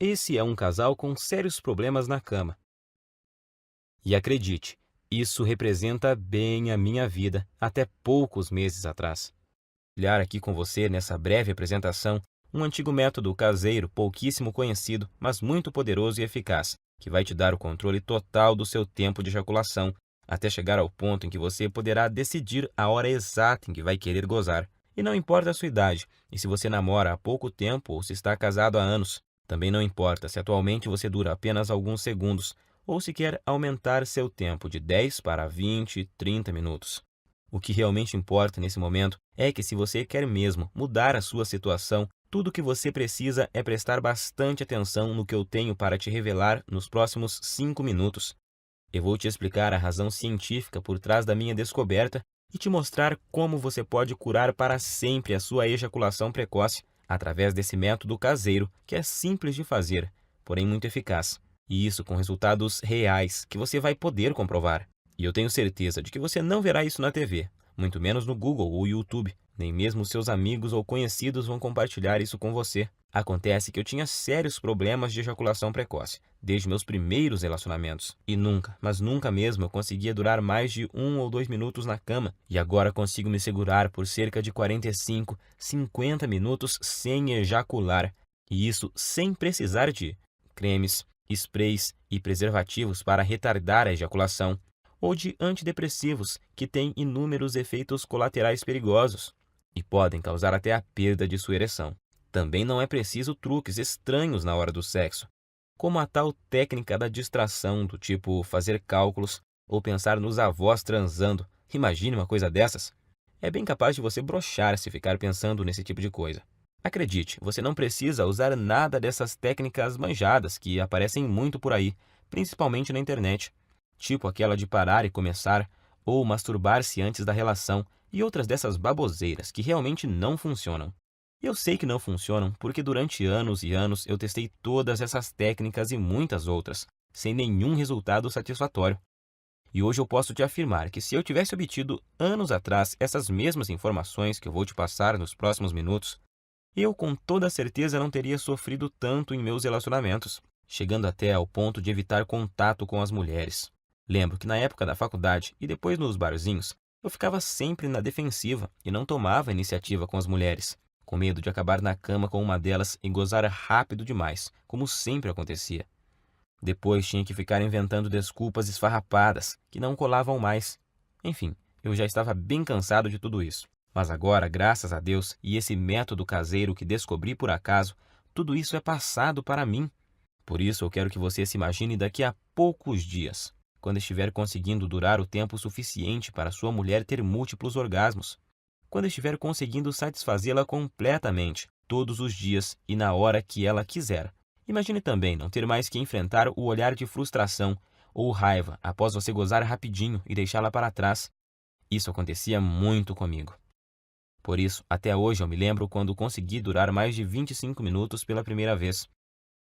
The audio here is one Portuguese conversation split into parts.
Esse é um casal com sérios problemas na cama. E acredite, isso representa bem a minha vida até poucos meses atrás. Olhar aqui com você nessa breve apresentação um antigo método caseiro pouquíssimo conhecido, mas muito poderoso e eficaz, que vai te dar o controle total do seu tempo de ejaculação, até chegar ao ponto em que você poderá decidir a hora exata em que vai querer gozar. E não importa a sua idade, e se você namora há pouco tempo ou se está casado há anos. Também não importa se atualmente você dura apenas alguns segundos, ou se quer aumentar seu tempo de 10 para 20, 30 minutos. O que realmente importa nesse momento é que se você quer mesmo mudar a sua situação, tudo o que você precisa é prestar bastante atenção no que eu tenho para te revelar nos próximos 5 minutos. Eu vou te explicar a razão científica por trás da minha descoberta e te mostrar como você pode curar para sempre a sua ejaculação precoce através desse método caseiro que é simples de fazer, porém muito eficaz. E isso com resultados reais que você vai poder comprovar. E eu tenho certeza de que você não verá isso na TV, muito menos no Google ou YouTube, nem mesmo seus amigos ou conhecidos vão compartilhar isso com você. Acontece que eu tinha sérios problemas de ejaculação precoce, desde meus primeiros relacionamentos. E nunca, mas nunca mesmo eu conseguia durar mais de 1 ou 2 minutos na cama. E agora consigo me segurar por cerca de 45, 50 minutos sem ejacular. E isso sem precisar de cremes, sprays e preservativos para retardar a ejaculação, ou de antidepressivos que têm inúmeros efeitos colaterais perigosos e podem causar até a perda de sua ereção. Também não é preciso truques estranhos na hora do sexo, como a tal técnica da distração, do tipo fazer cálculos ou pensar nos avós transando. Imagine uma coisa dessas. É bem capaz de você broxar se ficar pensando nesse tipo de coisa. Acredite, você não precisa usar nada dessas técnicas manjadas que aparecem muito por aí, principalmente na internet, tipo aquela de parar e começar, ou masturbar-se antes da relação, e outras dessas baboseiras que realmente não funcionam. Eu sei que não funcionam porque durante anos e anos eu testei todas essas técnicas e muitas outras, sem nenhum resultado satisfatório. E hoje eu posso te afirmar que se eu tivesse obtido anos atrás essas mesmas informações que eu vou te passar nos próximos minutos, eu com toda certeza não teria sofrido tanto em meus relacionamentos, chegando até ao ponto de evitar contato com as mulheres. Lembro que na época da faculdade e depois nos barzinhos, eu ficava sempre na defensiva e não tomava iniciativa com as mulheres, com medo de acabar na cama com uma delas e gozar rápido demais, como sempre acontecia. Depois tinha que ficar inventando desculpas esfarrapadas que não colavam mais. Enfim, eu já estava bem cansado de tudo isso. Mas agora, graças a Deus e esse método caseiro que descobri por acaso, tudo isso é passado para mim. Por isso eu quero que você se imagine daqui a poucos dias, quando estiver conseguindo durar o tempo suficiente para sua mulher ter múltiplos orgasmos. Quando estiver conseguindo satisfazê-la completamente, todos os dias e na hora que ela quiser. Imagine também não ter mais que enfrentar o olhar de frustração ou raiva após você gozar rapidinho e deixá-la para trás. Isso acontecia muito comigo. Por isso, até hoje eu me lembro quando consegui durar mais de 25 minutos pela primeira vez.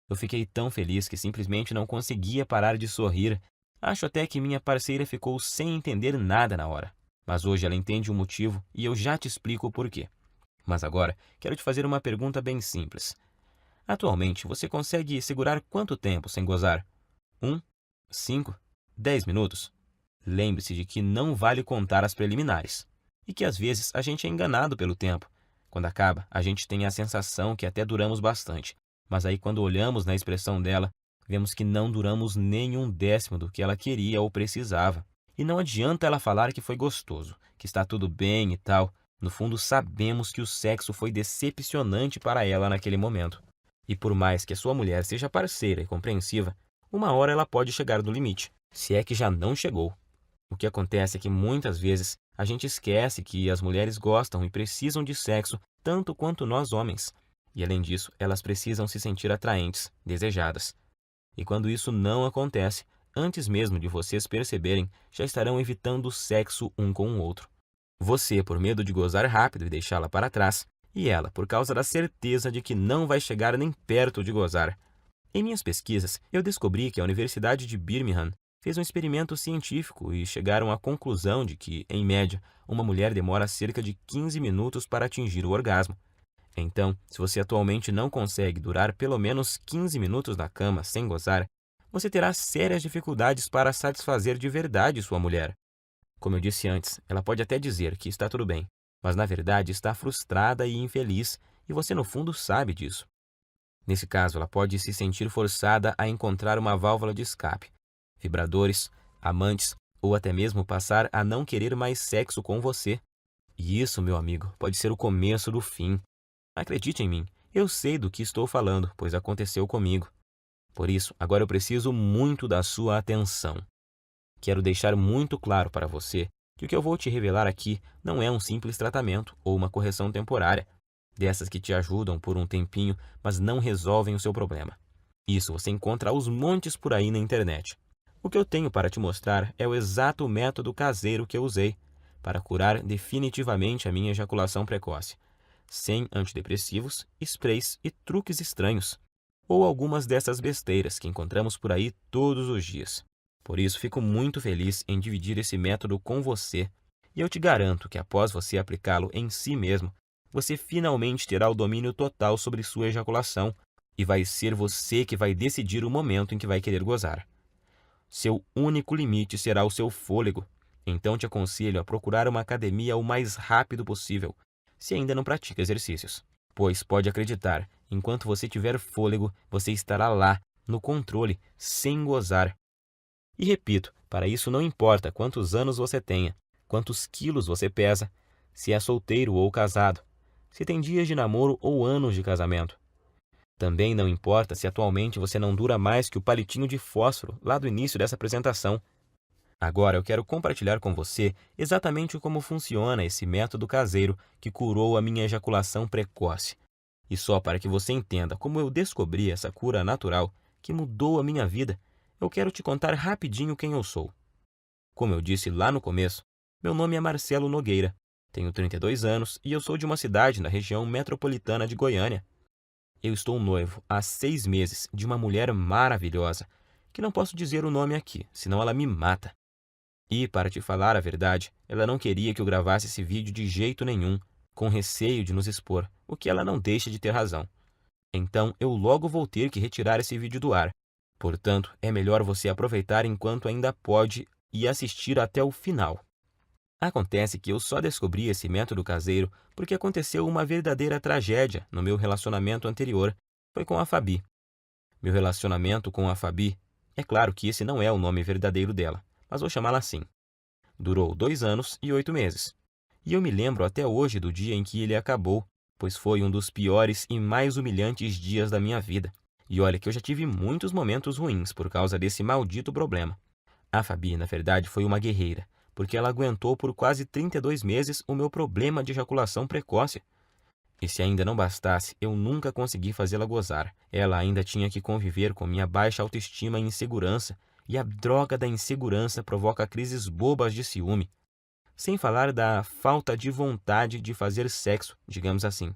Eu fiquei tão feliz que simplesmente não conseguia parar de sorrir. Acho até que minha parceira ficou sem entender nada na hora. Mas hoje ela entende o motivo e eu já te explico o porquê. Mas agora, quero te fazer uma pergunta bem simples. Atualmente, você consegue segurar quanto tempo sem gozar? 1, 5, 10 minutos? Lembre-se de que não vale contar as preliminares. E que às vezes a gente é enganado pelo tempo. Quando acaba, a gente tem a sensação que até duramos bastante. Mas aí quando olhamos na expressão dela, vemos que não duramos nem 1/10 do que ela queria ou precisava. E não adianta ela falar que foi gostoso, que está tudo bem e tal. No fundo, sabemos que o sexo foi decepcionante para ela naquele momento. E por mais que a sua mulher seja parceira e compreensiva, uma hora ela pode chegar no limite, se é que já não chegou. O que acontece é que muitas vezes a gente esquece que as mulheres gostam e precisam de sexo tanto quanto nós homens. E além disso, elas precisam se sentir atraentes, desejadas. E quando isso não acontece, antes mesmo de vocês perceberem, já estarão evitando o sexo um com o outro. Você por medo de gozar rápido e deixá-la para trás, e ela por causa da certeza de que não vai chegar nem perto de gozar. Em minhas pesquisas, eu descobri que a Universidade de Birmingham fez um experimento científico e chegaram à conclusão de que, em média, uma mulher demora cerca de 15 minutos para atingir o orgasmo. Então, se você atualmente não consegue durar pelo menos 15 minutos na cama sem gozar, você terá sérias dificuldades para satisfazer de verdade sua mulher. Como eu disse antes, ela pode até dizer que está tudo bem, mas na verdade está frustrada e infeliz, e você no fundo sabe disso. Nesse caso, ela pode se sentir forçada a encontrar uma válvula de escape, vibradores, amantes ou até mesmo passar a não querer mais sexo com você. E isso, meu amigo, pode ser o começo do fim. Acredite em mim, eu sei do que estou falando, pois aconteceu comigo. Por isso, agora eu preciso muito da sua atenção. Quero deixar muito claro para você que o que eu vou te revelar aqui não é um simples tratamento ou uma correção temporária, dessas que te ajudam por um tempinho, mas não resolvem o seu problema. Isso você encontra aos montes por aí na internet. O que eu tenho para te mostrar é o exato método caseiro que eu usei para curar definitivamente a minha ejaculação precoce, sem antidepressivos, sprays e truques estranhos, ou algumas dessas besteiras que encontramos por aí todos os dias. Por isso, fico muito feliz em dividir esse método com você, e eu te garanto que após você aplicá-lo em si mesmo, você finalmente terá o domínio total sobre sua ejaculação, e vai ser você que vai decidir o momento em que vai querer gozar. Seu único limite será o seu fôlego, então te aconselho a procurar uma academia o mais rápido possível, se ainda não pratica exercícios. Pois pode acreditar, enquanto você tiver fôlego, você estará lá, no controle, sem gozar. E repito, para isso não importa quantos anos você tenha, quantos quilos você pesa, se é solteiro ou casado, se tem dias de namoro ou anos de casamento. Também não importa se atualmente você não dura mais que o palitinho de fósforo lá do início dessa apresentação. Agora eu quero compartilhar com você exatamente como funciona esse método caseiro que curou a minha ejaculação precoce. E só para que você entenda como eu descobri essa cura natural que mudou a minha vida, eu quero te contar rapidinho quem eu sou. Como eu disse lá no começo, meu nome é Marcelo Nogueira, tenho 32 anos e eu sou de uma cidade na região metropolitana de Goiânia. Eu estou noivo há 6 meses de uma mulher maravilhosa, que não posso dizer o nome aqui, senão ela me mata. E, para te falar a verdade, ela não queria que eu gravasse esse vídeo de jeito nenhum, com receio de nos expor, o que ela não deixa de ter razão. Então, eu logo vou ter que retirar esse vídeo do ar. Portanto, é melhor você aproveitar enquanto ainda pode e assistir até o final. Acontece que eu só descobri esse método caseiro porque aconteceu uma verdadeira tragédia no meu relacionamento anterior. Foi com a Fabi. Meu relacionamento com a Fabi, é claro que esse não é o nome verdadeiro dela, mas vou chamá-la assim. Durou 2 anos e 8 meses. E eu me lembro até hoje do dia em que ele acabou, pois foi um dos piores e mais humilhantes dias da minha vida. E olha que eu já tive muitos momentos ruins por causa desse maldito problema. A Fabi, na verdade, foi uma guerreira, porque ela aguentou por quase 32 meses o meu problema de ejaculação precoce. E se ainda não bastasse, eu nunca consegui fazê-la gozar. Ela ainda tinha que conviver com minha baixa autoestima e insegurança, e a droga da insegurança provoca crises bobas de ciúme. Sem falar da falta de vontade de fazer sexo, digamos assim,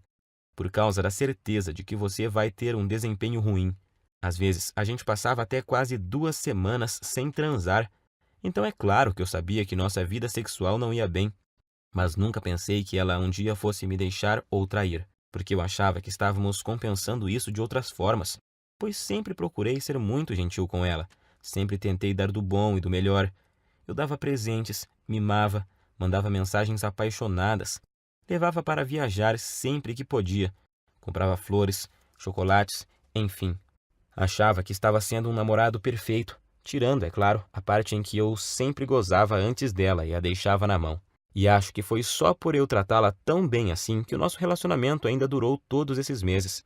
por causa da certeza de que você vai ter um desempenho ruim. Às vezes, a gente passava até quase 2 semanas sem transar. Então é claro que eu sabia que nossa vida sexual não ia bem, mas nunca pensei que ela um dia fosse me deixar ou trair, porque eu achava que estávamos compensando isso de outras formas, pois sempre procurei ser muito gentil com ela, sempre tentei dar do bom e do melhor. Eu dava presentes, mimava, mandava mensagens apaixonadas, levava para viajar sempre que podia, comprava flores, chocolates, enfim. Achava que estava sendo um namorado perfeito, tirando, é claro, a parte em que eu sempre gozava antes dela e a deixava na mão. E acho que foi só por eu tratá-la tão bem assim que o nosso relacionamento ainda durou todos esses meses.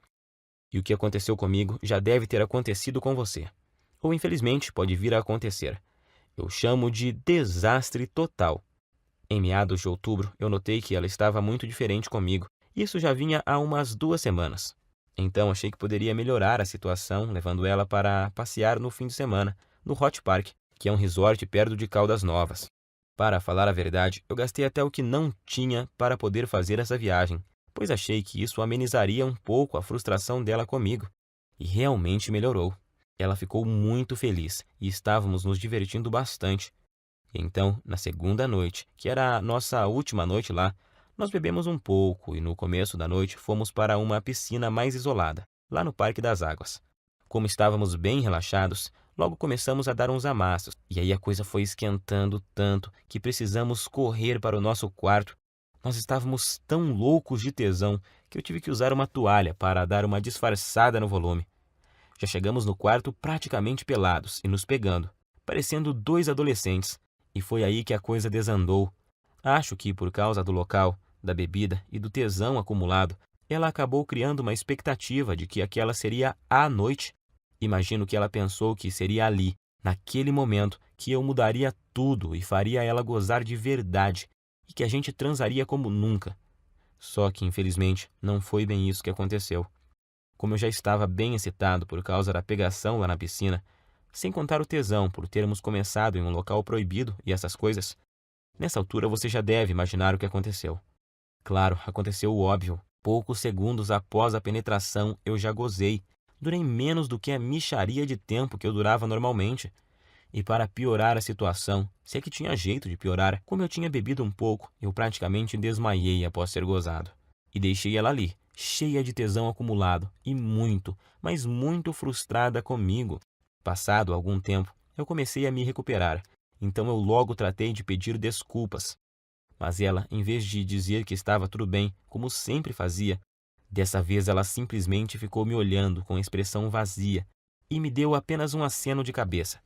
E o que aconteceu comigo já deve ter acontecido com você. Ou infelizmente pode vir a acontecer. Eu chamo de desastre total. Em meados de outubro, eu notei que ela estava muito diferente comigo. Isso já vinha há umas 2 semanas. Então achei que poderia melhorar a situação, levando ela para passear no fim de semana, no Hot Park, que é um resort perto de Caldas Novas. Para falar a verdade, eu gastei até o que não tinha para poder fazer essa viagem, pois achei que isso amenizaria um pouco a frustração dela comigo. E realmente melhorou. Ela ficou muito feliz e estávamos nos divertindo bastante. Então, na segunda noite, que era a nossa última noite lá, Nós bebemos um pouco e no começo da noite fomos para uma piscina mais isolada, lá no Parque das Águas. Como estávamos bem relaxados, logo começamos a dar uns amassos, e aí a coisa foi esquentando tanto que precisamos correr para o nosso quarto. Nós estávamos tão loucos de tesão que eu tive que usar uma toalha para dar uma disfarçada no volume. Já chegamos no quarto praticamente pelados e nos pegando, parecendo dois adolescentes, e foi aí que a coisa desandou. Acho que por causa do local, da bebida e do tesão acumulado, ela acabou criando uma expectativa de que aquela seria a noite. Imagino que ela pensou que seria ali, naquele momento, que eu mudaria tudo e faria ela gozar de verdade, e que a gente transaria como nunca. Só que, infelizmente, não foi bem isso que aconteceu. Como eu já estava bem excitado por causa da pegação lá na piscina, sem contar o tesão por termos começado em um local proibido e essas coisas, nessa altura você já deve imaginar o que aconteceu. Claro, aconteceu o óbvio. Poucos segundos após a penetração, eu já gozei. Durei menos do que a mixaria de tempo que eu durava normalmente. E para piorar a situação, se é que tinha jeito de piorar, como eu tinha bebido um pouco, eu praticamente desmaiei após ser gozado. E deixei ela ali, cheia de tesão acumulado e muito, mas muito frustrada comigo. Passado algum tempo, eu comecei a me recuperar, então eu logo tratei de pedir desculpas. Mas ela, em vez de dizer que estava tudo bem, como sempre fazia, dessa vez ela simplesmente ficou me olhando com expressão vazia e me deu apenas um aceno de cabeça.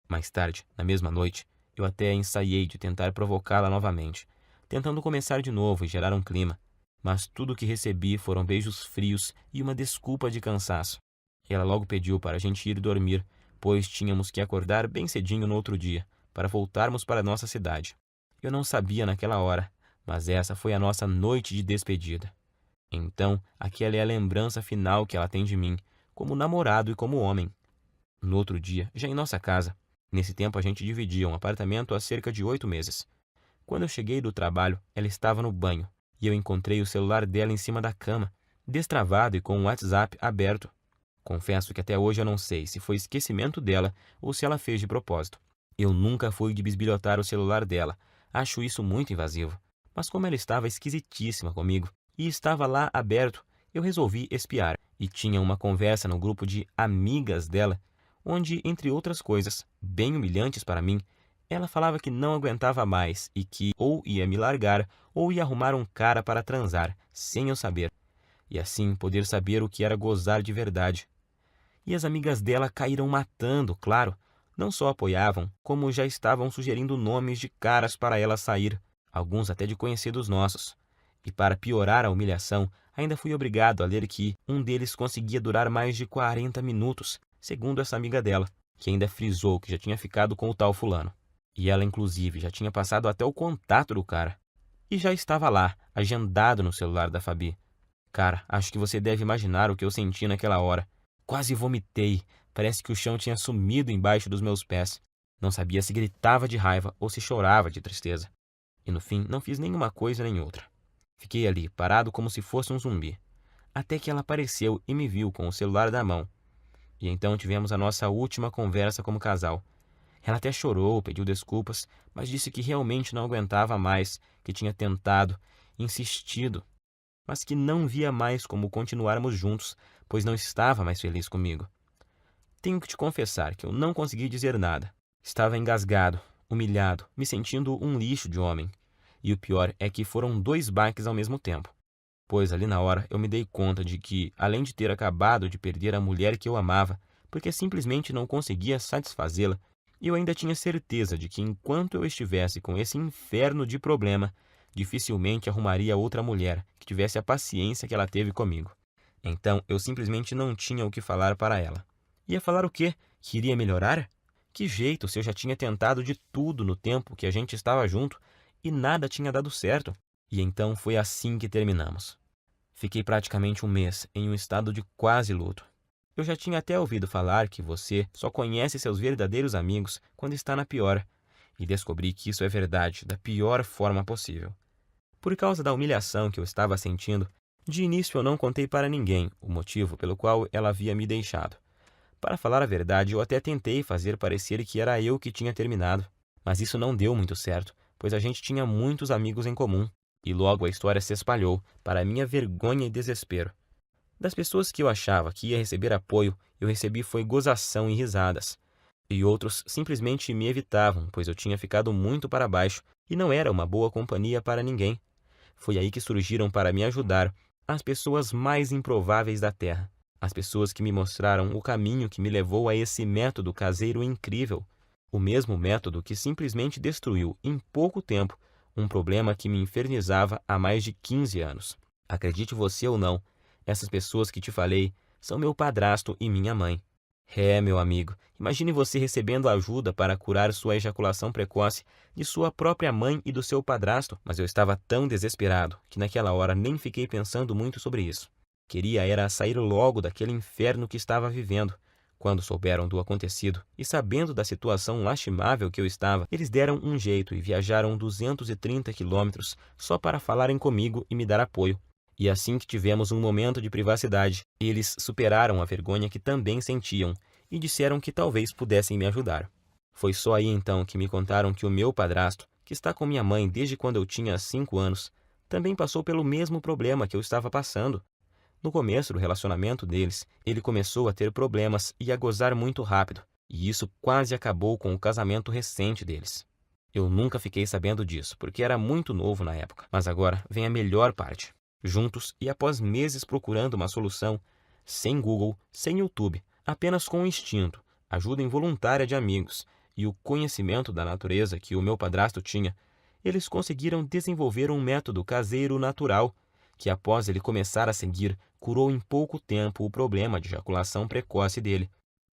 Mais tarde, na mesma noite, eu até ensaiei de tentar provocá-la novamente, tentando começar de novo e gerar um clima, mas tudo o que recebi foram beijos frios e uma desculpa de cansaço. Ela logo pediu para a gente ir dormir, pois tínhamos que acordar bem cedinho no outro dia, para voltarmos para nossa cidade. Eu não sabia naquela hora, mas essa foi a nossa noite de despedida. Então, aquela é a lembrança final que ela tem de mim, como namorado e como homem. No outro dia, já em nossa casa, nesse tempo a gente dividia um apartamento há cerca de 8 meses. Quando eu cheguei do trabalho, ela estava no banho, e eu encontrei o celular dela em cima da cama, destravado e com o WhatsApp aberto. Confesso que até hoje eu não sei se foi esquecimento dela ou se ela fez de propósito. Eu nunca fui de bisbilhotar o celular dela, acho isso muito invasivo. Mas como ela estava esquisitíssima comigo e estava lá aberto, eu resolvi espiar. E tinha uma conversa no grupo de amigas dela, onde, entre outras coisas, bem humilhantes para mim, ela falava que não aguentava mais e que ou ia me largar ou ia arrumar um cara para transar, sem eu saber. E assim poder saber o que era gozar de verdade. E as amigas dela caíram matando, claro. Não só apoiavam, como já estavam sugerindo nomes de caras para ela sair, alguns até de conhecidos nossos. E para piorar a humilhação, ainda fui obrigado a ler que um deles conseguia durar mais de 40 minutos, segundo essa amiga dela, que ainda frisou que já tinha ficado com o tal fulano. E ela, inclusive, já tinha passado até o contato do cara. E já estava lá, agendado no celular da Fabi. Cara, acho que você deve imaginar o que eu senti naquela hora. Quase vomitei. Parece que o chão tinha sumido embaixo dos meus pés. Não sabia se gritava de raiva ou se chorava de tristeza. E no fim, não fiz nenhuma coisa nem outra. Fiquei ali, parado como se fosse um zumbi. Até que ela apareceu e me viu com o celular na mão. E então tivemos a nossa última conversa como casal. Ela até chorou, pediu desculpas, mas disse que realmente não aguentava mais, que tinha tentado, insistido, mas que não via mais como continuarmos juntos, pois não estava mais feliz comigo. Tenho que te confessar que eu não consegui dizer nada. Estava engasgado, humilhado, me sentindo um lixo de homem. E o pior é que foram 2 baques ao mesmo tempo. Pois ali na hora eu me dei conta de que, além de ter acabado de perder a mulher que eu amava, porque simplesmente não conseguia satisfazê-la, eu ainda tinha certeza de que enquanto eu estivesse com esse inferno de problema, dificilmente arrumaria outra mulher que tivesse a paciência que ela teve comigo. Então eu simplesmente não tinha o que falar para ela. Ia falar o quê? Que iria melhorar? Que jeito se eu já tinha tentado de tudo no tempo que a gente estava junto e nada tinha dado certo? E então foi assim que terminamos. Fiquei praticamente um mês em um estado de quase luto. Eu já tinha até ouvido falar que você só conhece seus verdadeiros amigos quando está na pior, e descobri que isso é verdade da pior forma possível. Por causa da humilhação que eu estava sentindo, de início eu não contei para ninguém o motivo pelo qual ela havia me deixado. Para falar a verdade, eu até tentei fazer parecer que era eu que tinha terminado, mas isso não deu muito certo, pois a gente tinha muitos amigos em comum. E logo a história se espalhou, para minha vergonha e desespero. Das pessoas que eu achava que ia receber apoio, eu recebi foi gozação e risadas. E outros simplesmente me evitavam, pois eu tinha ficado muito para baixo e não era uma boa companhia para ninguém. Foi aí que surgiram para me ajudar as pessoas mais improváveis da Terra. As pessoas que me mostraram o caminho que me levou a esse método caseiro incrível. O mesmo método que simplesmente destruiu, em pouco tempo, um problema que me infernizava há mais de 15 anos. Acredite você ou não, essas pessoas que te falei são meu padrasto e minha mãe. Meu amigo, imagine você recebendo ajuda para curar sua ejaculação precoce de sua própria mãe e do seu padrasto, mas eu estava tão desesperado que naquela hora nem fiquei pensando muito sobre isso. Queria era sair logo daquele inferno que estava vivendo. Quando souberam do acontecido e sabendo da situação lastimável que eu estava, eles deram um jeito e viajaram 230 quilômetros só para falarem comigo e me dar apoio. E assim que tivemos um momento de privacidade, eles superaram a vergonha que também sentiam e disseram que talvez pudessem me ajudar. Foi só aí então que me contaram que o meu padrasto, que está com minha mãe desde quando eu tinha 5 anos, também passou pelo mesmo problema que eu estava passando. No começo do relacionamento deles, ele começou a ter problemas e a gozar muito rápido, e isso quase acabou com o casamento recente deles. Eu nunca fiquei sabendo disso, porque era muito novo na época, mas agora vem a melhor parte. Juntos e após meses procurando uma solução, sem Google, sem YouTube, apenas com o instinto, ajuda involuntária de amigos e o conhecimento da natureza que o meu padrasto tinha, eles conseguiram desenvolver um método caseiro natural que, após ele começar a seguir, curou em pouco tempo o problema de ejaculação precoce dele.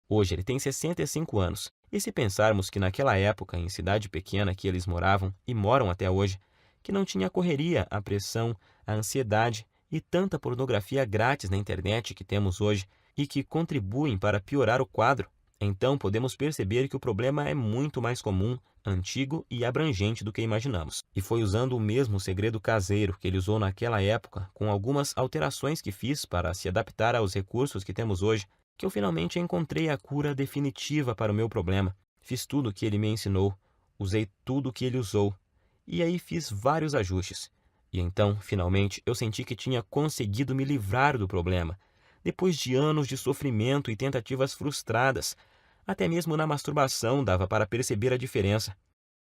Hoje ele tem 65 anos, e se pensarmos que naquela época, em cidade pequena que eles moravam e moram até hoje, que não tinha a correria, a pressão, a ansiedade e tanta pornografia grátis na internet que temos hoje e que contribuem para piorar o quadro, então podemos perceber que o problema é muito mais comum, antigo e abrangente do que imaginamos. E foi usando o mesmo segredo caseiro que ele usou naquela época, com algumas alterações que fiz para se adaptar aos recursos que temos hoje, que eu finalmente encontrei a cura definitiva para o meu problema. Fiz tudo o que ele me ensinou, usei tudo o que ele usou, e aí fiz vários ajustes. E então, finalmente, eu senti que tinha conseguido me livrar do problema, depois de anos de sofrimento e tentativas frustradas. Até mesmo na masturbação dava para perceber a diferença.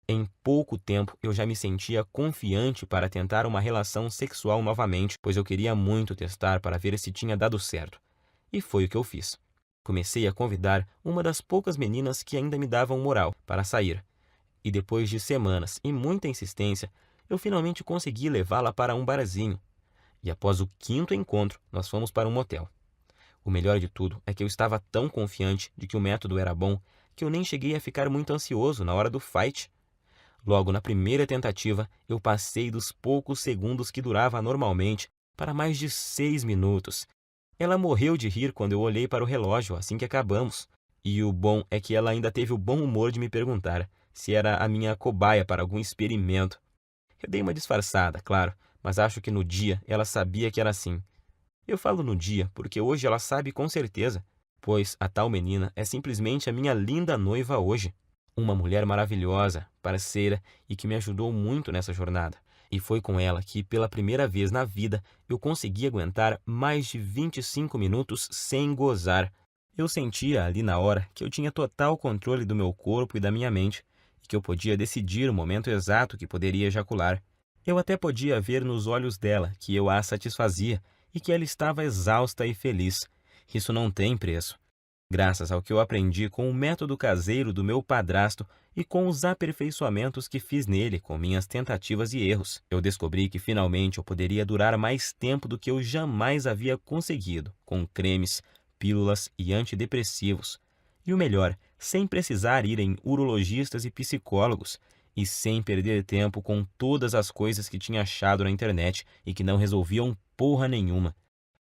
Em pouco tempo eu já me sentia confiante para tentar uma relação sexual novamente, pois eu queria muito testar para ver se tinha dado certo. E foi o que eu fiz. Comecei a convidar uma das poucas meninas que ainda me davam moral para sair. E depois de semanas e muita insistência, eu finalmente consegui levá-la para um barzinho. E após o 5º encontro, nós fomos para um motel. O melhor de tudo é que eu estava tão confiante de que o método era bom que eu nem cheguei a ficar muito ansioso na hora do fight. Logo na primeira tentativa, eu passei dos poucos segundos que durava normalmente para mais de 6 minutos. Ela morreu de rir quando eu olhei para o relógio assim que acabamos. E o bom é que ela ainda teve o bom humor de me perguntar se era a minha cobaia para algum experimento. Eu dei uma disfarçada, claro, mas acho que no dia ela sabia que era assim. Eu falo no dia porque hoje ela sabe com certeza, pois a tal menina é simplesmente a minha linda noiva hoje. Uma mulher maravilhosa, parceira e que me ajudou muito nessa jornada. E foi com ela que, pela primeira vez na vida, eu consegui aguentar mais de 25 minutos sem gozar. Eu sentia ali na hora que eu tinha total controle do meu corpo e da minha mente, e que eu podia decidir o momento exato que poderia ejacular. Eu até podia ver nos olhos dela que eu a satisfazia e que ela estava exausta e feliz. Isso não tem preço. Graças ao que eu aprendi com o método caseiro do meu padrasto e com os aperfeiçoamentos que fiz nele com minhas tentativas e erros, eu descobri que finalmente eu poderia durar mais tempo do que eu jamais havia conseguido, com cremes, pílulas e antidepressivos. E o melhor, sem precisar ir em urologistas e psicólogos, e sem perder tempo com todas as coisas que tinha achado na internet e que não resolviam porra nenhuma.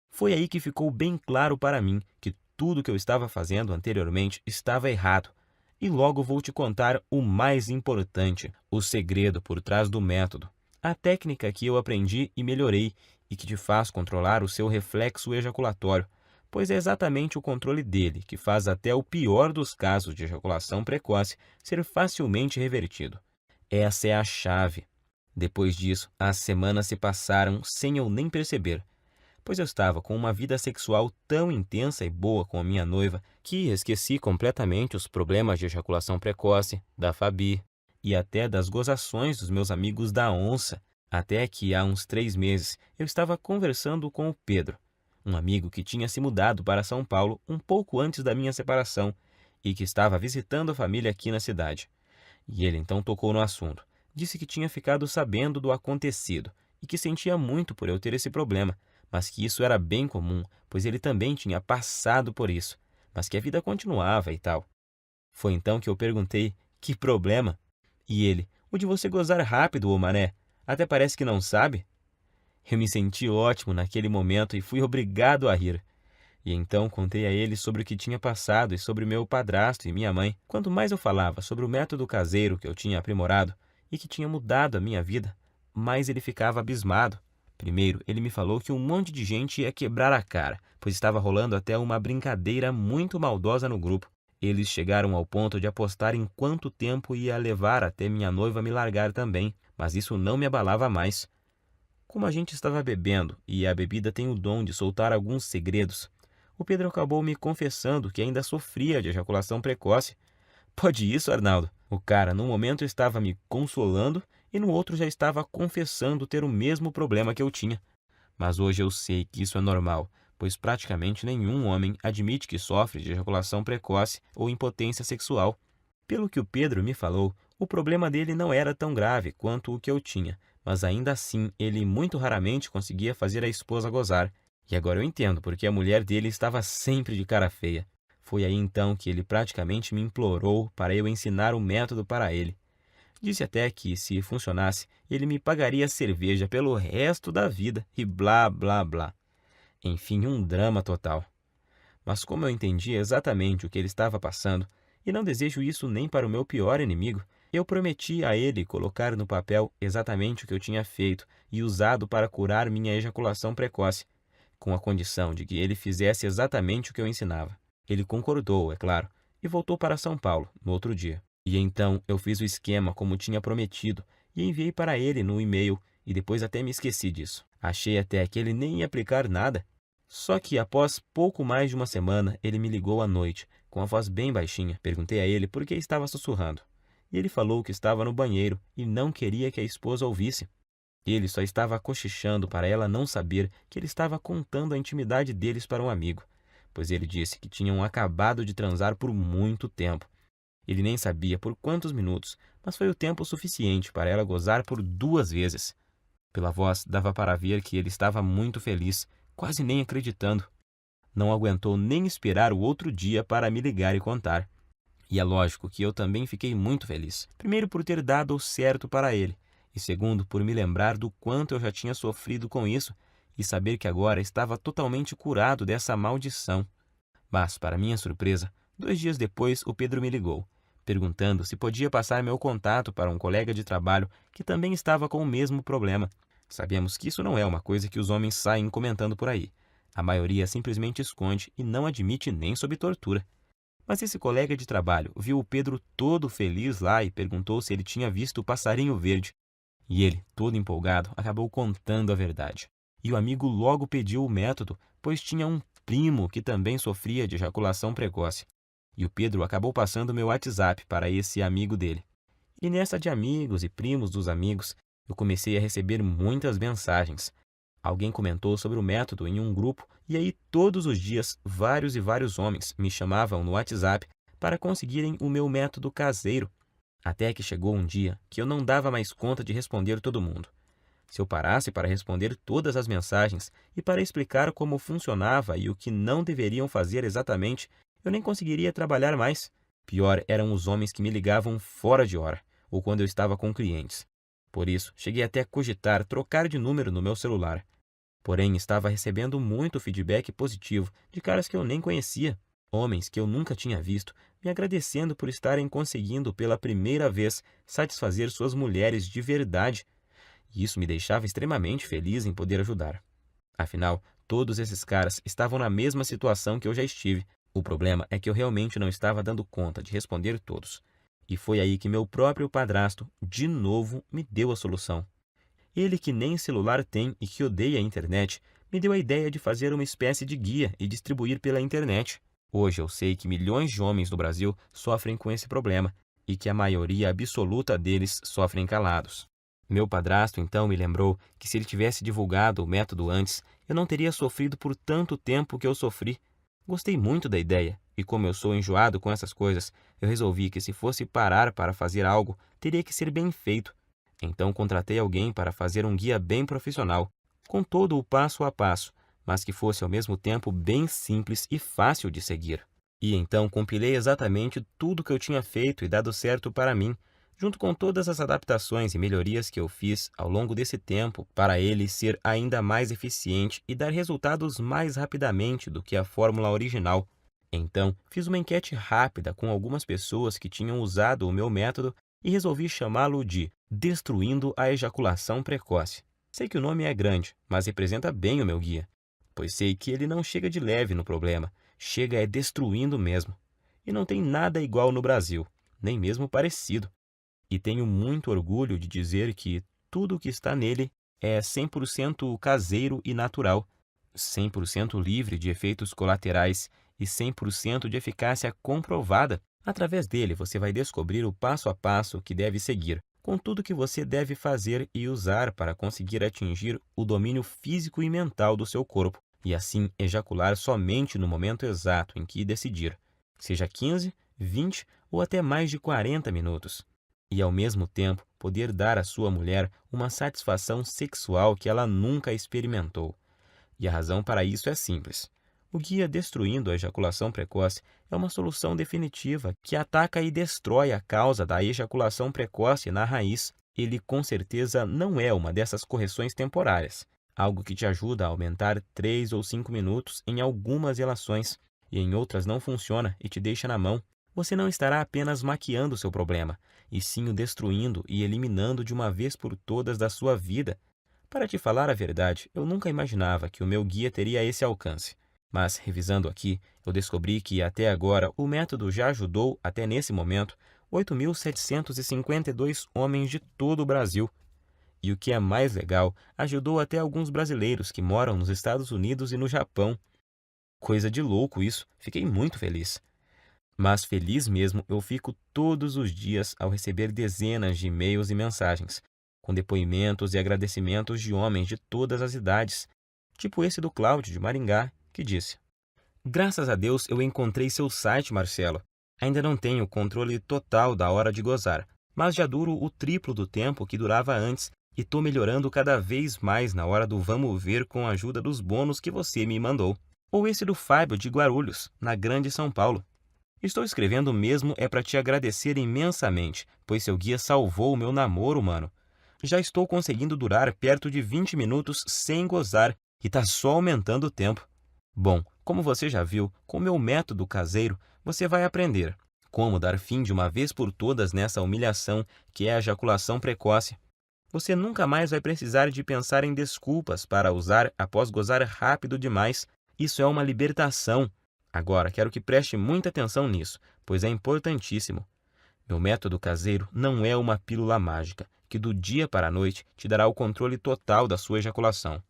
Foi aí que ficou bem claro para mim que tudo que eu estava fazendo anteriormente estava errado. E logo vou te contar o mais importante, o segredo por trás do método. A técnica que eu aprendi e melhorei e que te faz controlar o seu reflexo ejaculatório, pois é exatamente o controle dele que faz até o pior dos casos de ejaculação precoce ser facilmente revertido. Essa é a chave. Depois disso, as semanas se passaram sem eu nem perceber, pois eu estava com uma vida sexual tão intensa e boa com a minha noiva que esqueci completamente os problemas de ejaculação precoce, da Fabi e até das gozações dos meus amigos da onça, até que há uns 3 meses eu estava conversando com o Pedro, um amigo que tinha se mudado para São Paulo um pouco antes da minha separação e que estava visitando a família aqui na cidade. E ele então tocou no assunto. Disse que tinha ficado sabendo do acontecido e que sentia muito por eu ter esse problema, mas que isso era bem comum, pois ele também tinha passado por isso, mas que a vida continuava e tal. Foi então que eu perguntei: que problema? E ele: o de você gozar rápido, ô mané. Até parece que não sabe. Eu me senti ótimo naquele momento e fui obrigado a rir. E então contei a ele sobre o que tinha passado e sobre meu padrasto e minha mãe. Quanto mais eu falava sobre o método caseiro que eu tinha aprimorado e que tinha mudado a minha vida, mais ele ficava abismado. Primeiro, ele me falou que um monte de gente ia quebrar a cara, pois estava rolando até uma brincadeira muito maldosa no grupo. Eles chegaram ao ponto de apostar em quanto tempo ia levar até minha noiva me largar também, mas isso não me abalava mais. Como a gente estava bebendo e a bebida tem o dom de soltar alguns segredos, o Pedro acabou me confessando que ainda sofria de ejaculação precoce. Pode isso, Arnaldo? O cara, num momento, estava me consolando e no outro já estava confessando ter o mesmo problema que eu tinha. Mas hoje eu sei que isso é normal, pois praticamente nenhum homem admite que sofre de ejaculação precoce ou impotência sexual. Pelo que o Pedro me falou, o problema dele não era tão grave quanto o que eu tinha, mas ainda assim ele muito raramente conseguia fazer a esposa gozar. E agora eu entendo porque a mulher dele estava sempre de cara feia. Foi aí então que ele praticamente me implorou para eu ensinar o método para ele. Disse até que, se funcionasse, ele me pagaria cerveja pelo resto da vida e blá blá blá. Enfim, um drama total. Mas como eu entendi exatamente o que ele estava passando, e não desejo isso nem para o meu pior inimigo, eu prometi a ele colocar no papel exatamente o que eu tinha feito e usado para curar minha ejaculação precoce, com a condição de que ele fizesse exatamente o que eu ensinava. Ele concordou, é claro, e voltou para São Paulo no outro dia. E então eu fiz o esquema como tinha prometido e enviei para ele no e-mail e depois até me esqueci disso. Achei até que ele nem ia aplicar nada. Só que após pouco mais de uma semana, ele me ligou à noite, com a voz bem baixinha. Perguntei a ele por que estava sussurrando. E ele falou que estava no banheiro e não queria que a esposa ouvisse. Ele só estava cochichando para ela não saber que ele estava contando a intimidade deles para um amigo, pois ele disse que tinham acabado de transar por muito tempo. Ele nem sabia por quantos minutos, mas foi o tempo suficiente para ela gozar por 2 vezes. Pela voz, dava para ver que ele estava muito feliz, quase nem acreditando. Não aguentou nem esperar o outro dia para me ligar e contar. E é lógico que eu também fiquei muito feliz. Primeiro por ter dado o certo para ele, e segundo por me lembrar do quanto eu já tinha sofrido com isso e saber que agora estava totalmente curado dessa maldição. Mas, para minha surpresa, 2 dias depois o Pedro me ligou, perguntando se podia passar meu contato para um colega de trabalho que também estava com o mesmo problema. Sabemos que isso não é uma coisa que os homens saem comentando por aí. A maioria simplesmente esconde e não admite nem sob tortura. Mas esse colega de trabalho viu o Pedro todo feliz lá e perguntou se ele tinha visto o passarinho verde. E ele, todo empolgado, acabou contando a verdade. E o amigo logo pediu o método, pois tinha um primo que também sofria de ejaculação precoce. E o Pedro acabou passando meu WhatsApp para esse amigo dele. E nessa de amigos e primos dos amigos, eu comecei a receber muitas mensagens. Alguém comentou sobre o método em um grupo e aí todos os dias vários e vários homens me chamavam no WhatsApp para conseguirem o meu método caseiro. Até que chegou um dia que eu não dava mais conta de responder todo mundo. Se eu parasse para responder todas as mensagens e para explicar como funcionava e o que não deveriam fazer exatamente, eu nem conseguiria trabalhar mais. Pior eram os homens que me ligavam fora de hora, ou quando eu estava com clientes. Por isso, cheguei até a cogitar trocar de número no meu celular. Porém, estava recebendo muito feedback positivo de caras que eu nem conhecia, homens que eu nunca tinha visto, me agradecendo por estarem conseguindo pela primeira vez satisfazer suas mulheres de verdade. E isso me deixava extremamente feliz em poder ajudar. Afinal, todos esses caras estavam na mesma situação que eu já estive. O problema é que eu realmente não estava dando conta de responder todos. E foi aí que meu próprio padrasto, de novo, me deu a solução. Ele que nem celular tem e que odeia a internet, me deu a ideia de fazer uma espécie de guia e distribuir pela internet. Hoje eu sei que milhões de homens no Brasil sofrem com esse problema e que a maioria absoluta deles sofrem calados. Meu padrasto então me lembrou que se ele tivesse divulgado o método antes, eu não teria sofrido por tanto tempo que eu sofri. Gostei muito da ideia, e como eu sou enjoado com essas coisas, eu resolvi que se fosse parar para fazer algo, teria que ser bem feito. Então contratei alguém para fazer um guia bem profissional, com todo o passo a passo, mas que fosse ao mesmo tempo bem simples e fácil de seguir. E então compilei exatamente tudo que eu tinha feito e dado certo para mim, junto com todas as adaptações e melhorias que eu fiz ao longo desse tempo para ele ser ainda mais eficiente e dar resultados mais rapidamente do que a fórmula original. Então, fiz uma enquete rápida com algumas pessoas que tinham usado o meu método e resolvi chamá-lo de Destruindo a Ejaculação Precoce. Sei que o nome é grande, mas representa bem o meu guia, pois sei que ele não chega de leve no problema, chega é destruindo mesmo. E não tem nada igual no Brasil, nem mesmo parecido. E tenho muito orgulho de dizer que tudo o que está nele é 100% caseiro e natural, 100% livre de efeitos colaterais e 100% de eficácia comprovada. Através dele, você vai descobrir o passo a passo que deve seguir, com tudo que você deve fazer e usar para conseguir atingir o domínio físico e mental do seu corpo, e assim ejacular somente no momento exato em que decidir, seja 15, 20 ou até mais de 40 minutos. E ao mesmo tempo poder dar à sua mulher uma satisfação sexual que ela nunca experimentou. E a razão para isso é simples. O guia Destruindo a Ejaculação Precoce é uma solução definitiva que ataca e destrói a causa da ejaculação precoce na raiz. Ele com certeza não é uma dessas correções temporárias, algo que te ajuda a aumentar 3 ou 5 minutos em algumas relações e em outras não funciona e te deixa na mão. Você não estará apenas maquiando seu problema, e sim o destruindo e eliminando de uma vez por todas da sua vida. Para te falar a verdade, eu nunca imaginava que o meu guia teria esse alcance. Mas, revisando aqui, eu descobri que até agora o método já ajudou, até nesse momento, 8.752 homens de todo o Brasil. E o que é mais legal, ajudou até alguns brasileiros que moram nos Estados Unidos e no Japão. Coisa de louco isso, fiquei muito feliz. Mas feliz mesmo eu fico todos os dias ao receber dezenas de e-mails e mensagens, com depoimentos e agradecimentos de homens de todas as idades, tipo esse do Cláudio de Maringá, que disse: Graças a Deus eu encontrei seu site, Marcelo. Ainda não tenho controle total da hora de gozar, mas já duro o triplo do tempo que durava antes e tô melhorando cada vez mais na hora do vamos ver com a ajuda dos bônus que você me mandou. Ou esse do Fábio de Guarulhos, na Grande São Paulo. Estou escrevendo mesmo é para te agradecer imensamente, pois seu guia salvou o meu namoro, mano. Já estou conseguindo durar perto de 20 minutos sem gozar e tá só aumentando o tempo. Bom, como você já viu, com o meu método caseiro, você vai aprender como dar fim de uma vez por todas nessa humilhação que é a ejaculação precoce. Você nunca mais vai precisar de pensar em desculpas para usar após gozar rápido demais. Isso é uma libertação. Agora, quero que preste muita atenção nisso, pois é importantíssimo. Meu método caseiro não é uma pílula mágica, que do dia para a noite te dará o controle total da sua ejaculação.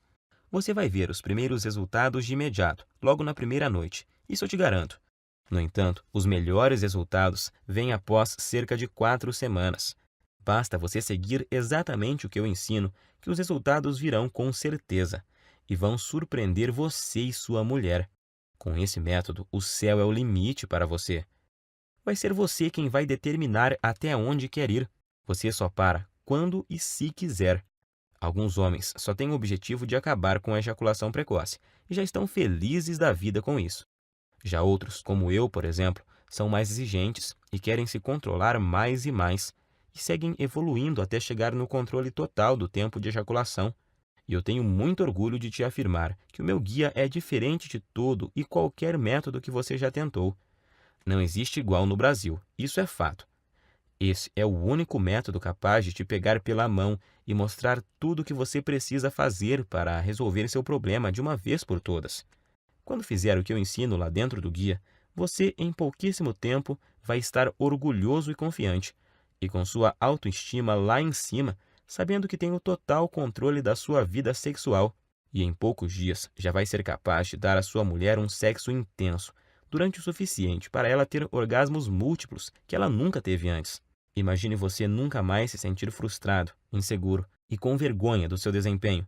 Você vai ver os primeiros resultados de imediato, logo na primeira noite, isso eu te garanto. No entanto, os melhores resultados vêm após cerca de 4 semanas. Basta você seguir exatamente o que eu ensino, que os resultados virão com certeza, e vão surpreender você e sua mulher. Com esse método, o céu é o limite para você. Vai ser você quem vai determinar até onde quer ir. Você só para quando e se quiser. Alguns homens só têm o objetivo de acabar com a ejaculação precoce e já estão felizes da vida com isso. Já outros, como eu, por exemplo, são mais exigentes e querem se controlar mais e mais, e seguem evoluindo até chegar no controle total do tempo de ejaculação. E eu tenho muito orgulho de te afirmar que o meu guia é diferente de todo e qualquer método que você já tentou. Não existe igual no Brasil, isso é fato. Esse é o único método capaz de te pegar pela mão e mostrar tudo o que você precisa fazer para resolver seu problema de uma vez por todas. Quando fizer o que eu ensino lá dentro do guia, você, em pouquíssimo tempo, vai estar orgulhoso e confiante, e com sua autoestima lá em cima, sabendo que tem o total controle da sua vida sexual e em poucos dias já vai ser capaz de dar à sua mulher um sexo intenso, durante o suficiente para ela ter orgasmos múltiplos que ela nunca teve antes. Imagine você nunca mais se sentir frustrado, inseguro e com vergonha do seu desempenho.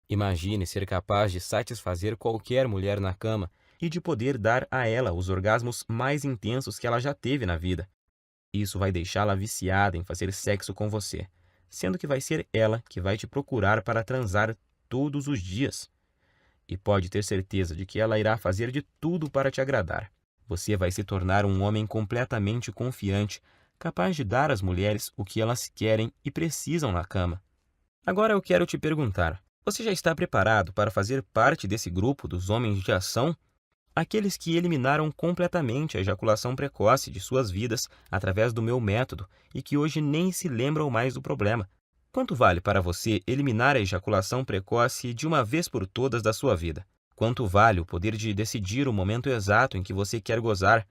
Imagine ser capaz de satisfazer qualquer mulher na cama e de poder dar a ela os orgasmos mais intensos que ela já teve na vida. Isso vai deixá-la viciada em fazer sexo com você, sendo que vai ser ela que vai te procurar para transar todos os dias. E pode ter certeza de que ela irá fazer de tudo para te agradar. Você vai se tornar um homem completamente confiante, capaz de dar às mulheres o que elas querem e precisam na cama. Agora eu quero te perguntar, você já está preparado para fazer parte desse grupo dos homens de ação? Aqueles que eliminaram completamente a ejaculação precoce de suas vidas através do meu método e que hoje nem se lembram mais do problema. Quanto vale para você eliminar a ejaculação precoce de uma vez por todas da sua vida? Quanto vale o poder de decidir o momento exato em que você quer gozar,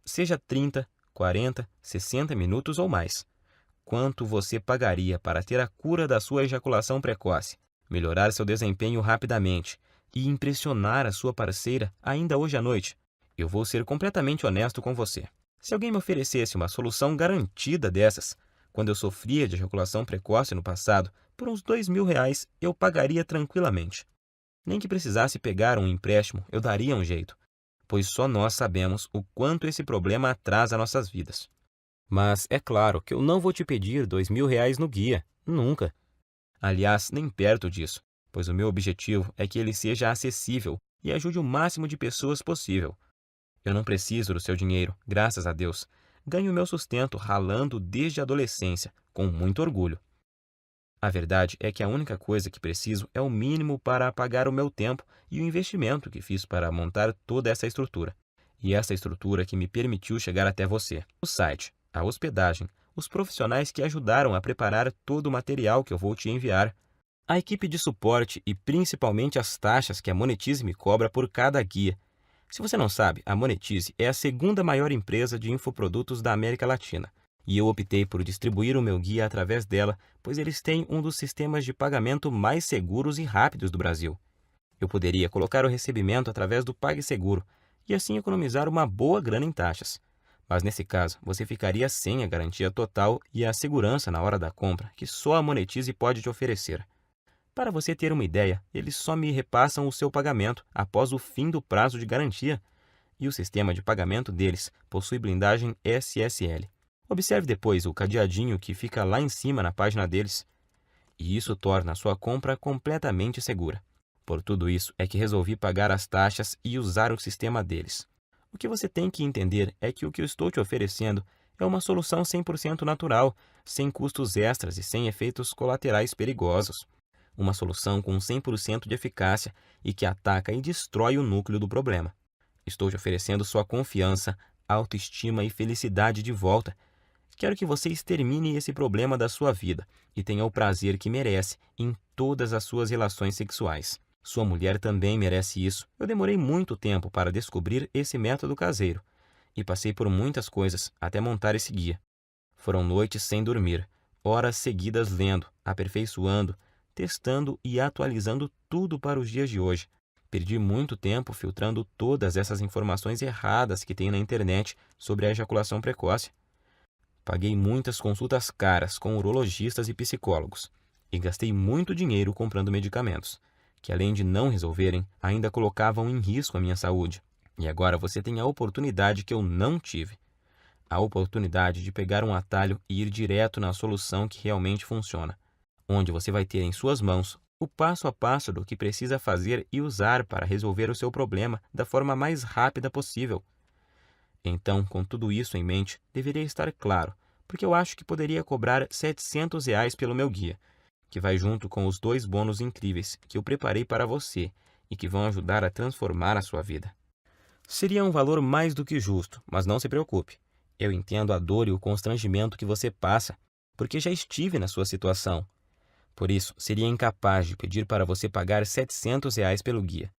seja 30, 40, 60 minutos ou mais? Quanto você pagaria para ter a cura da sua ejaculação precoce, melhorar seu desempenho rapidamente e impressionar a sua parceira ainda hoje à noite? Eu vou ser completamente honesto com você. Se alguém me oferecesse uma solução garantida dessas, quando eu sofria de ejaculação precoce no passado, por uns R$ 2.000 eu pagaria tranquilamente. Nem que precisasse pegar um empréstimo, eu daria um jeito, pois só nós sabemos o quanto esse problema atrasa nossas vidas. Mas é claro que eu não vou te pedir R$ 2.000 no guia, nunca. Aliás, nem perto disso, pois o meu objetivo é que ele seja acessível e ajude o máximo de pessoas possível. Eu não preciso do seu dinheiro, graças a Deus. Ganho meu sustento ralando desde a adolescência, com muito orgulho. A verdade é que a única coisa que preciso é o mínimo para pagar o meu tempo e o investimento que fiz para montar toda essa estrutura. E essa estrutura que me permitiu chegar até você. O site, a hospedagem, os profissionais que ajudaram a preparar todo o material que eu vou te enviar, a equipe de suporte e principalmente as taxas que a Monetize me cobra por cada guia. Se você não sabe, a Monetize é a segunda maior empresa de infoprodutos da América Latina. E eu optei por distribuir o meu guia através dela, pois eles têm um dos sistemas de pagamento mais seguros e rápidos do Brasil. Eu poderia colocar o recebimento através do PagSeguro e assim economizar uma boa grana em taxas. Mas nesse caso, você ficaria sem a garantia total e a segurança na hora da compra que só a Monetize pode te oferecer. Para você ter uma ideia, eles só me repassam o seu pagamento após o fim do prazo de garantia, e o sistema de pagamento deles possui blindagem SSL. Observe depois o cadeadinho que fica lá em cima na página deles, e isso torna a sua compra completamente segura. Por tudo isso é que resolvi pagar as taxas e usar o sistema deles. O que você tem que entender é que o que eu estou te oferecendo é uma solução 100% natural, sem custos extras e sem efeitos colaterais perigosos. Uma solução com 100% de eficácia e que ataca e destrói o núcleo do problema. Estou te oferecendo sua confiança, autoestima e felicidade de volta. Quero que você extermine esse problema da sua vida e tenha o prazer que merece em todas as suas relações sexuais. Sua mulher também merece isso. Eu demorei muito tempo para descobrir esse método caseiro e passei por muitas coisas até montar esse guia. Foram noites sem dormir, horas seguidas lendo, aperfeiçoando, testando e atualizando tudo para os dias de hoje. Perdi muito tempo filtrando todas essas informações erradas que tem na internet sobre a ejaculação precoce. Paguei muitas consultas caras com urologistas e psicólogos e gastei muito dinheiro comprando medicamentos, que além de não resolverem, ainda colocavam em risco a minha saúde. E agora você tem a oportunidade que eu não tive. A oportunidade de pegar um atalho e ir direto na solução que realmente funciona, onde você vai ter em suas mãos o passo a passo do que precisa fazer e usar para resolver o seu problema da forma mais rápida possível. Então, com tudo isso em mente, deveria estar claro, porque eu acho que poderia cobrar R$ 700 pelo meu guia, que vai junto com os 2 bônus incríveis que eu preparei para você e que vão ajudar a transformar a sua vida. Seria um valor mais do que justo, mas não se preocupe. Eu entendo a dor e o constrangimento que você passa, porque já estive na sua situação. Por isso, seria incapaz de pedir para você pagar R$ 700 pelo guia.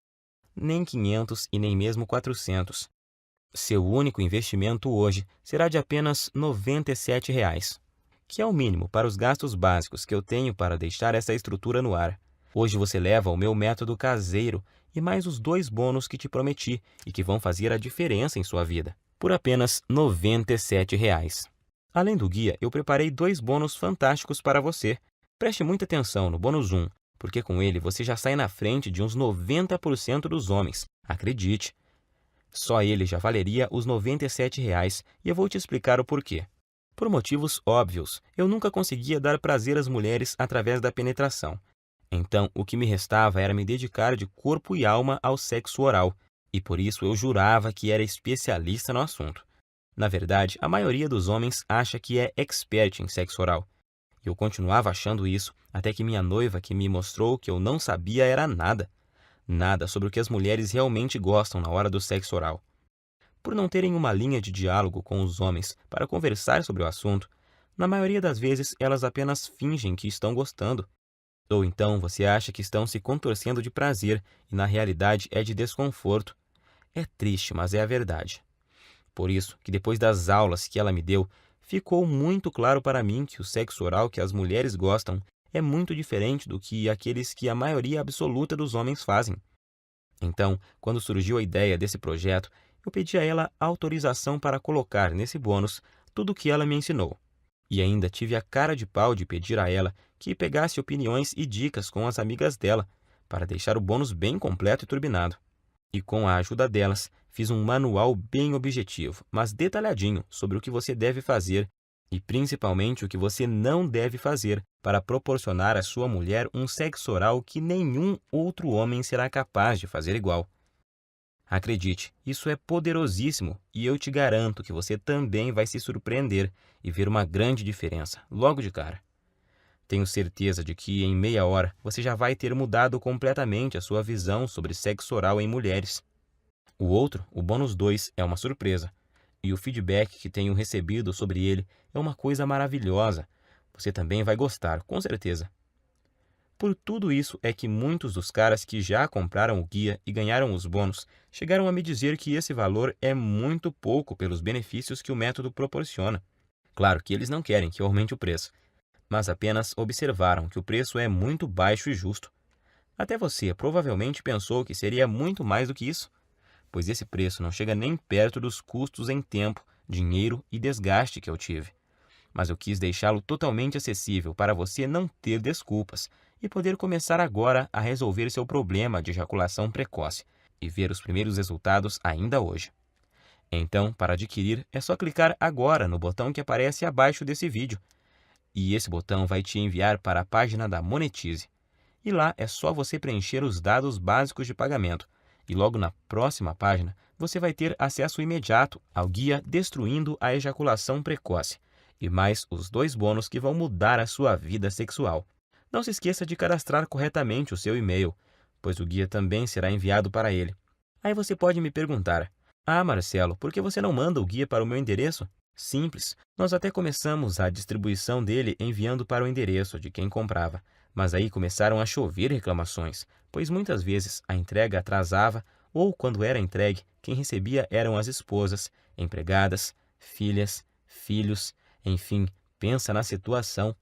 Nem 500 e nem mesmo 400. Seu único investimento hoje será de apenas R$ 97. que é o mínimo para os gastos básicos que eu tenho para deixar essa estrutura no ar. Hoje você leva o meu método caseiro e mais os 2 bônus que te prometi e que vão fazer a diferença em sua vida, por apenas R$ 97. Além do guia, eu preparei 2 bônus fantásticos para você. Preste muita atenção no bônus 1, porque com ele você já sai na frente de uns 90% dos homens. Acredite, só ele já valeria os R$ 97 e eu vou te explicar o porquê. Por motivos óbvios, eu nunca conseguia dar prazer às mulheres através da penetração. Então, o que me restava era me dedicar de corpo e alma ao sexo oral, e por isso eu jurava que era especialista no assunto. Na verdade, a maioria dos homens acha que é expert em sexo oral. E eu continuava achando isso até que minha noiva que me mostrou que eu não sabia era nada. Nada sobre o que as mulheres realmente gostam na hora do sexo oral. Por não terem uma linha de diálogo com os homens para conversar sobre o assunto, na maioria das vezes elas apenas fingem que estão gostando. Ou então você acha que estão se contorcendo de prazer e na realidade é de desconforto. É triste, mas é a verdade. Por isso que depois das aulas que ela me deu, ficou muito claro para mim que o sexo oral que as mulheres gostam é muito diferente do que aqueles que a maioria absoluta dos homens fazem. Então, quando surgiu a ideia desse projeto, eu pedi a ela autorização para colocar nesse bônus tudo o que ela me ensinou. E ainda tive a cara de pau de pedir a ela que pegasse opiniões e dicas com as amigas dela, para deixar o bônus bem completo e turbinado. E com a ajuda delas, fiz um manual bem objetivo, mas detalhadinho sobre o que você deve fazer e principalmente o que você não deve fazer para proporcionar à sua mulher um sexo oral que nenhum outro homem será capaz de fazer igual. Acredite, isso é poderosíssimo e eu te garanto que você também vai se surpreender e ver uma grande diferença, logo de cara. Tenho certeza de que em meia hora você já vai ter mudado completamente a sua visão sobre sexo oral em mulheres. O outro, o bônus 2, é uma surpresa. E o feedback que tenho recebido sobre ele é uma coisa maravilhosa. Você também vai gostar, com certeza. Por tudo isso é que muitos dos caras que já compraram o guia e ganharam os bônus chegaram a me dizer que esse valor é muito pouco pelos benefícios que o método proporciona. Claro que eles não querem que eu aumente o preço, mas apenas observaram que o preço é muito baixo e justo. Até você provavelmente pensou que seria muito mais do que isso, pois esse preço não chega nem perto dos custos em tempo, dinheiro e desgaste que eu tive. Mas eu quis deixá-lo totalmente acessível para você não ter desculpas e poder começar agora a resolver seu problema de ejaculação precoce e ver os primeiros resultados ainda hoje. Então, para adquirir, é só clicar agora no botão que aparece abaixo desse vídeo. E esse botão vai te enviar para a página da Monetize. E lá é só você preencher os dados básicos de pagamento. E logo na próxima página, você vai ter acesso imediato ao guia Destruindo a Ejaculação Precoce e mais os 2 bônus que vão mudar a sua vida sexual. Não se esqueça de cadastrar corretamente o seu e-mail, pois o guia também será enviado para ele. Aí você pode me perguntar: "Ah, Marcelo, por que você não manda o guia para o meu endereço?" Simples, nós até começamos a distribuição dele enviando para o endereço de quem comprava, mas aí começaram a chover reclamações, pois muitas vezes a entrega atrasava ou, quando era entregue, quem recebia eram as esposas, empregadas, filhas, filhos, enfim, pensa na situação.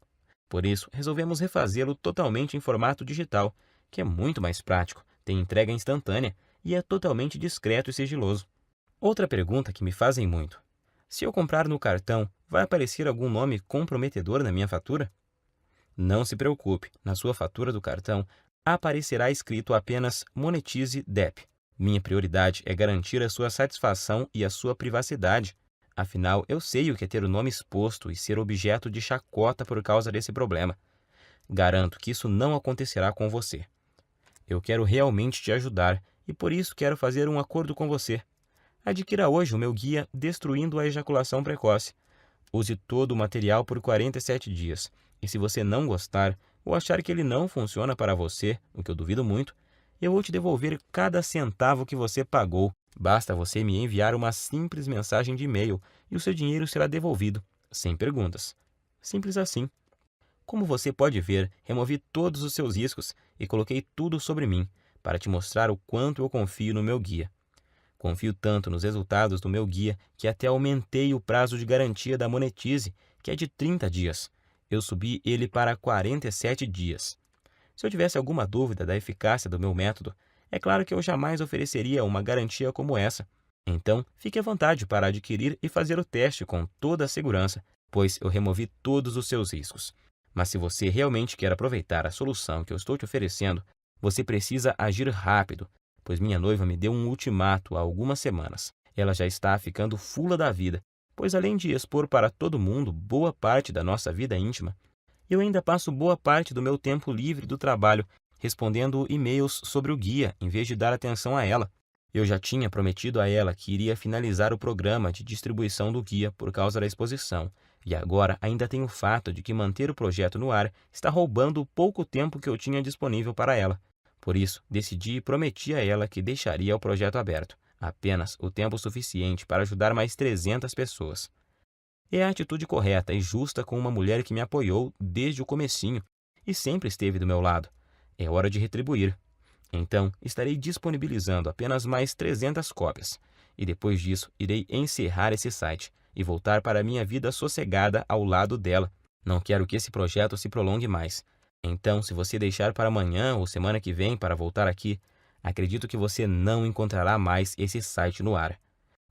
Por isso, resolvemos refazê-lo totalmente em formato digital, que é muito mais prático, tem entrega instantânea e é totalmente discreto e sigiloso. Outra pergunta que me fazem muito: se eu comprar no cartão, vai aparecer algum nome comprometedor na minha fatura? Não se preocupe, na sua fatura do cartão aparecerá escrito apenas Monetize DEP. Minha prioridade é garantir a sua satisfação e a sua privacidade. Afinal, eu sei o que é ter o nome exposto e ser objeto de chacota por causa desse problema. Garanto que isso não acontecerá com você. Eu quero realmente te ajudar e por isso quero fazer um acordo com você. Adquira hoje o meu guia Destruindo a Ejaculação Precoce. Use todo o material por 47 dias. E se você não gostar ou achar que ele não funciona para você, o que eu duvido muito, eu vou te devolver cada centavo que você pagou. Basta você me enviar uma simples mensagem de e-mail e o seu dinheiro será devolvido, sem perguntas. Simples assim. Como você pode ver, removi todos os seus riscos e coloquei tudo sobre mim, para te mostrar o quanto eu confio no meu guia. Confio tanto nos resultados do meu guia que até aumentei o prazo de garantia da Monetize, que é de 30 dias. eu subi ele para 47 dias. Se eu tivesse alguma dúvida da eficácia do meu método, é claro que eu jamais ofereceria uma garantia como essa. Então, fique à vontade para adquirir e fazer o teste com toda a segurança, pois eu removi todos os seus riscos. Mas se você realmente quer aproveitar a solução que eu estou te oferecendo, você precisa agir rápido, pois minha noiva me deu um ultimato há algumas semanas. Ela já está ficando fula da vida, pois além de expor para todo mundo boa parte da nossa vida íntima, eu ainda passo boa parte do meu tempo livre do trabalho respondendo e-mails sobre o guia em vez de dar atenção a ela. Eu já tinha prometido a ela que iria finalizar o programa de distribuição do guia por causa da exposição, e agora ainda tem o fato de que manter o projeto no ar está roubando o pouco tempo que eu tinha disponível para ela. Por isso, decidi e prometi a ela que deixaria o projeto aberto, apenas o tempo suficiente para ajudar mais 300 pessoas. É a atitude correta e justa com uma mulher que me apoiou desde o comecinho e sempre esteve do meu lado. É hora de retribuir. Então, estarei disponibilizando apenas mais 300 cópias, e depois disso irei encerrar esse site e voltar para a minha vida sossegada ao lado dela. Não quero que esse projeto se prolongue mais. Então, se você deixar para amanhã ou semana que vem para voltar aqui, acredito que você não encontrará mais esse site no ar.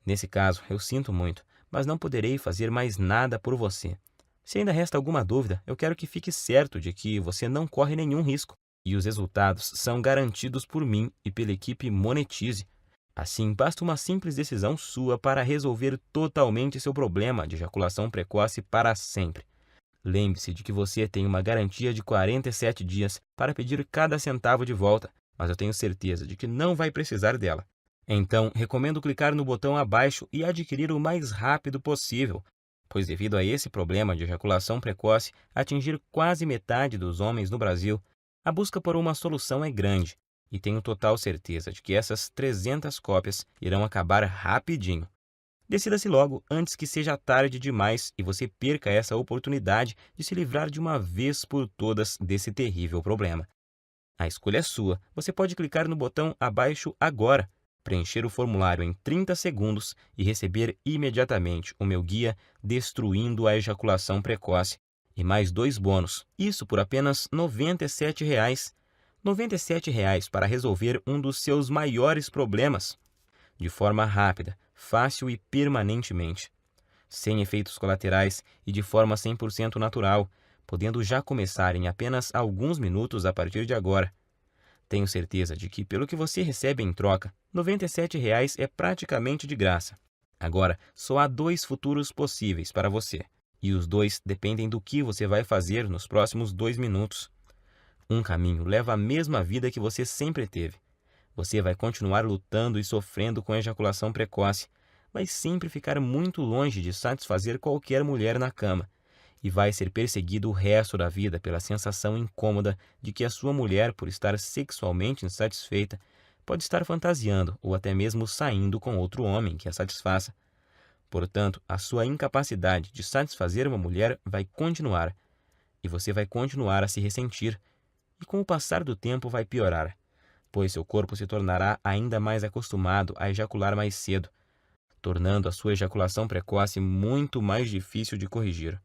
Nesse caso, eu sinto muito, mas não poderei fazer mais nada por você. Se ainda resta alguma dúvida, eu quero que fique certo de que você não corre nenhum risco e os resultados são garantidos por mim e pela equipe Monetize. Assim, basta uma simples decisão sua para resolver totalmente seu problema de ejaculação precoce para sempre. Lembre-se de que você tem uma garantia de 47 dias para pedir cada centavo de volta, mas eu tenho certeza de que não vai precisar dela. Então, recomendo clicar no botão abaixo e adquirir o mais rápido possível, pois devido a esse problema de ejaculação precoce atingir quase metade dos homens no Brasil, a busca por uma solução é grande, e tenho total certeza de que essas 300 cópias irão acabar rapidinho. Decida-se logo antes que seja tarde demais e você perca essa oportunidade de se livrar de uma vez por todas desse terrível problema. A escolha é sua. Você pode clicar no botão abaixo agora, preencher o formulário em 30 segundos e receber imediatamente o meu guia Destruindo a Ejaculação Precoce e mais 2 bônus. Isso por apenas R$ 97. R$ 97 para resolver um dos seus maiores problemas, de forma rápida, fácil e permanentemente, sem efeitos colaterais e de forma 100% natural, podendo já começar em apenas alguns minutos a partir de agora. Tenho certeza de que, pelo que você recebe em troca, R$ 97 é praticamente de graça. Agora, só há 2 futuros possíveis para você, e os 2 dependem do que você vai fazer nos próximos 2 minutos. Um caminho leva à mesma vida que você sempre teve. Você vai continuar lutando e sofrendo com ejaculação precoce, vai sempre ficar muito longe de satisfazer qualquer mulher na cama, e vai ser perseguido o resto da vida pela sensação incômoda de que a sua mulher, por estar sexualmente insatisfeita, pode estar fantasiando ou até mesmo saindo com outro homem que a satisfaça. Portanto, a sua incapacidade de satisfazer uma mulher vai continuar, e você vai continuar a se ressentir, e com o passar do tempo vai piorar, pois seu corpo se tornará ainda mais acostumado a ejacular mais cedo, tornando a sua ejaculação precoce muito mais difícil de corrigir.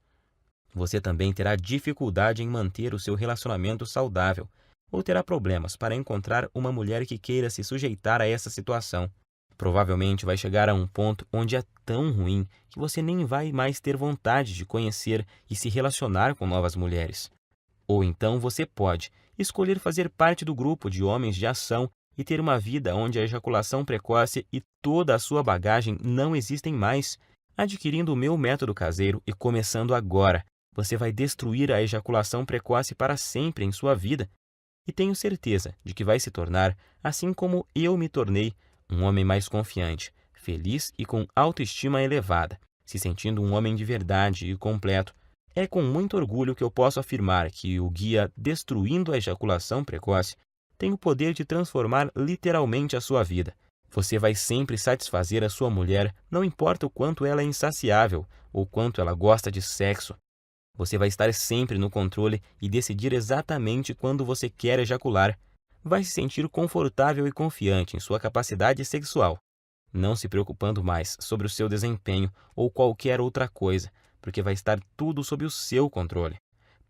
Você também terá dificuldade em manter o seu relacionamento saudável, ou terá problemas para encontrar uma mulher que queira se sujeitar a essa situação. Provavelmente vai chegar a um ponto onde é tão ruim que você nem vai mais ter vontade de conhecer e se relacionar com novas mulheres. Ou então você pode escolher fazer parte do grupo de homens de ação e ter uma vida onde a ejaculação precoce e toda a sua bagagem não existem mais. Adquirindo o meu método caseiro e começando agora, você vai destruir a ejaculação precoce para sempre em sua vida. E tenho certeza de que vai se tornar, assim como eu me tornei, um homem mais confiante, feliz e com autoestima elevada, se sentindo um homem de verdade e completo. É com muito orgulho que eu posso afirmar que o guia Destruindo a Ejaculação Precoce tem o poder de transformar literalmente a sua vida. Você vai sempre satisfazer a sua mulher, não importa o quanto ela é insaciável ou quanto ela gosta de sexo. Você vai estar sempre no controle e decidir exatamente quando você quer ejacular. Vai se sentir confortável e confiante em sua capacidade sexual, não se preocupando mais sobre o seu desempenho ou qualquer outra coisa, porque vai estar tudo sob o seu controle.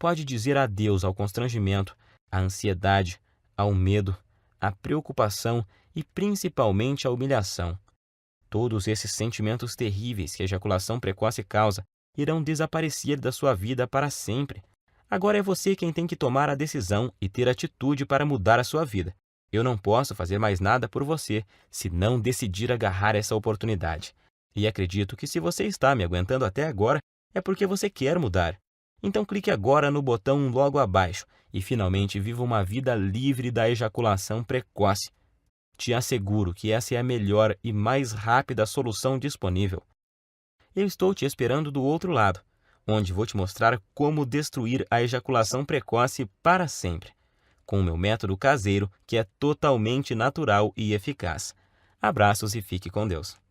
pode dizer adeus ao constrangimento, à ansiedade, ao medo, à preocupação e principalmente à humilhação. Todos esses sentimentos terríveis que a ejaculação precoce causa irão desaparecer da sua vida para sempre. Agora é você quem tem que tomar a decisão e ter atitude para mudar a sua vida. Eu não posso fazer mais nada por você se não decidir agarrar essa oportunidade. E acredito que se você está me aguentando até agora, é porque você quer mudar. Então clique agora no botão logo abaixo e finalmente viva uma vida livre da ejaculação precoce. Te asseguro que essa é a melhor e mais rápida solução disponível. Eu estou te esperando do outro lado, onde vou te mostrar como destruir a ejaculação precoce para sempre, com o meu método caseiro que é totalmente natural e eficaz. Abraços e fique com Deus.